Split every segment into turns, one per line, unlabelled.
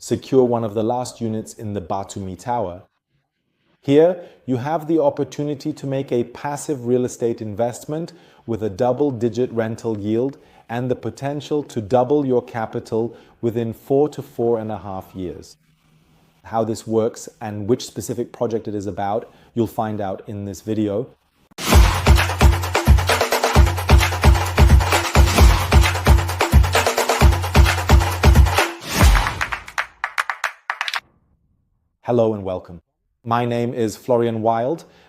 secure one of the last units in the Batumi Tower. Here, you have the opportunity to make a passive real estate investment with a double-digit rental yield and the potential to double your capital within 4 to 4.5 years. How this works and which specific project it is about, you'll find out in this video. Hello and welcome. My name is Florian,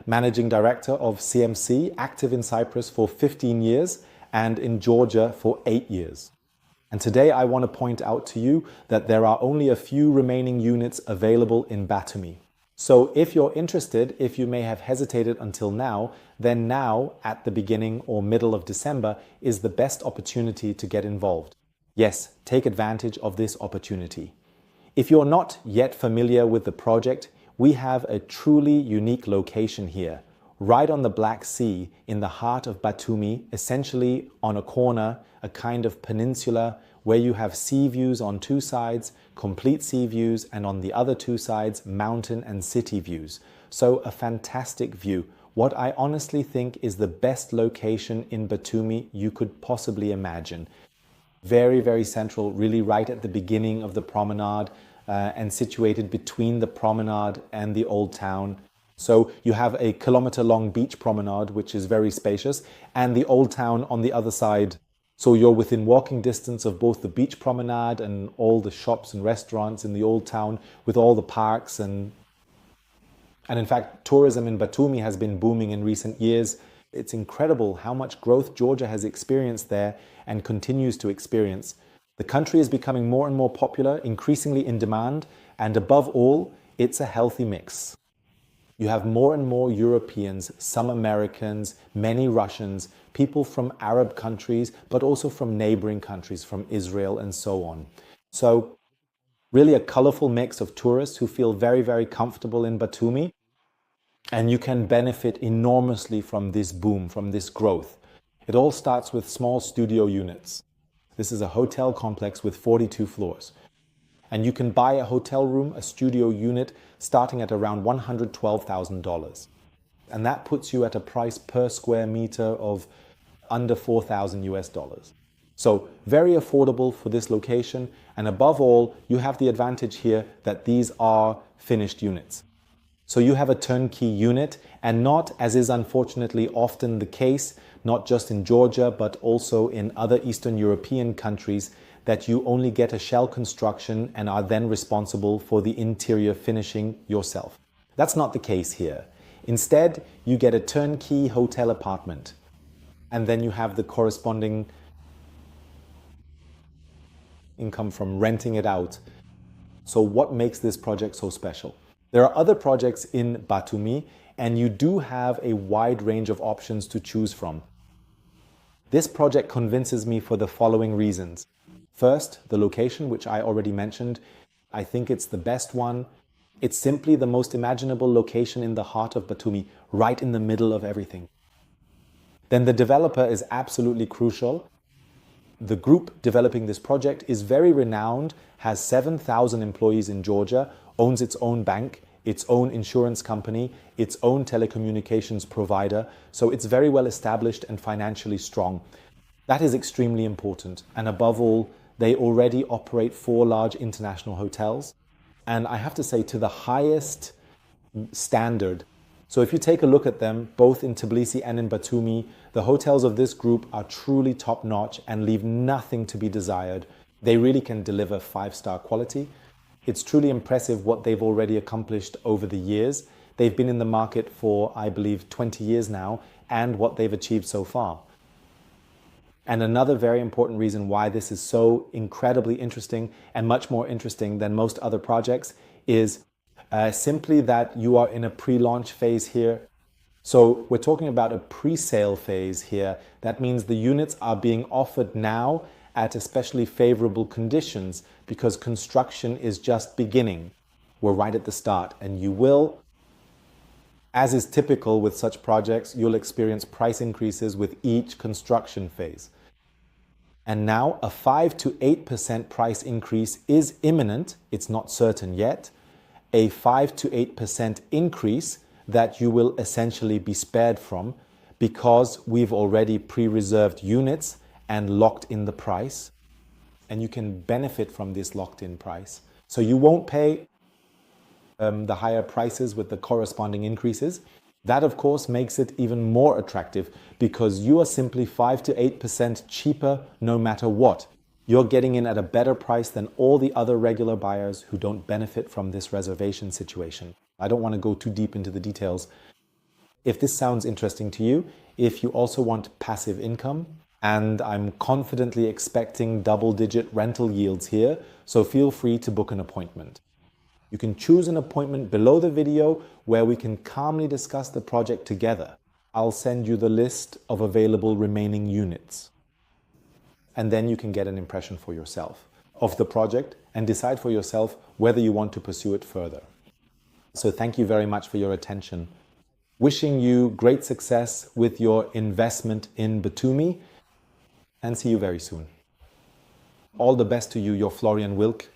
Managing Director of CMC, active in Cyprus for 15 years and in Georgia for 8 years. And today I want to point out to you that there are only a few remaining units available in Batumi. So if you're interested, if you may have hesitated until now, then now at the beginning or middle of December is the best opportunity to get involved. Yes, take advantage of this opportunity. If you're not yet familiar with the project, we have a truly unique location here, right on the Black Sea in the heart of Batumi, essentially on a corner, a kind of peninsula where you have sea views on two sides, complete sea views, and on the other two sides, mountain and city views. So a fantastic view. What I honestly think is the best location in Batumi you could possibly imagine. Very, very central, really right at the beginning of the promenade, and situated between the promenade and the old town. So you have a kilometer-long beach promenade, which is very spacious, and the old town on the other side. So you're within walking distance of both the beach promenade and all the shops and restaurants in the old town with all the parks. And in fact, tourism in Batumi has been booming in recent years. It's incredible how much growth Georgia has experienced there and continues to experience. The country is becoming more and more popular, increasingly in demand, and above all, it's a healthy mix. You have more and more Europeans, some Americans, many Russians, people from Arab countries, but also from neighboring countries, from Israel and so on. So really a colorful mix of tourists who feel very, very comfortable in Batumi, and you can benefit enormously from this boom, from this growth. It all starts with small studio units. This is a hotel complex with 42 floors. And you can buy a hotel room, a studio unit, starting at around $112,000. And that puts you at a price per square meter of under 4,000 US dollars. So very affordable for this location. And above all, you have the advantage here that these are finished units. So you have a turnkey unit, and not, as is unfortunately often the case, not just in Georgia, but also in other Eastern European countries, that you only get a shell construction and are then responsible for the interior finishing yourself. That's not the case here. Instead, you get a turnkey hotel apartment, and then you have the corresponding income from renting it out. So what makes this project so special? There are other projects in Batumi, and you do have a wide range of options to choose from. This project convinces me for the following reasons. First, the location, which I already mentioned. I think it's the best one. It's simply the most imaginable location in the heart of Batumi, right in the middle of everything. Then the developer is absolutely crucial. The group developing this project is very renowned, has 7,000 employees in Georgia, owns its own bank, its own insurance company, its own telecommunications provider, so it's very well established and financially strong. That is extremely important. And above all, they already operate 4 large international hotels, and I have to say, to the highest standard. So if you take a look at them, both in Tbilisi and in Batumi, the hotels of this group are truly top-notch and leave nothing to be desired. They really can deliver 5-star quality. It's truly impressive what they've already accomplished over the years. They've been in the market for, I believe, 20 years now, and what they've achieved so far. And another very important reason why this is so incredibly interesting and much more interesting than most other projects is simply that you are in a pre-launch phase here. So we're talking about a pre-sale phase here. That means the units are being offered now at especially favorable conditions because construction is just beginning. We're right at the start, and you will, as is typical with such projects, you'll experience price increases with each construction phase. And now a 5 to 8% price increase is imminent. It's not certain yet. A 5 to 8% increase that you will essentially be spared from because we've already pre-reserved units and locked in the price. And you can benefit from this locked in price. So you won't pay the higher prices with the corresponding increases. That, of course, makes it even more attractive because you are simply 5 to 8% cheaper no matter what. You're getting in at a better price than all the other regular buyers who don't benefit from this reservation situation. I don't want to go too deep into the details. If this sounds interesting to you, if you also want passive income, and I'm confidently expecting double-digit rental yields here, so feel free to book an appointment. You can choose an appointment below the video where we can calmly discuss the project together. I'll send you the list of available remaining units. And then you can get an impression for yourself of the project and decide for yourself whether you want to pursue it further. So thank you very much for your attention. Wishing you great success with your investment in Batumi, and see you very soon. All the best to you, your Florian Wilk.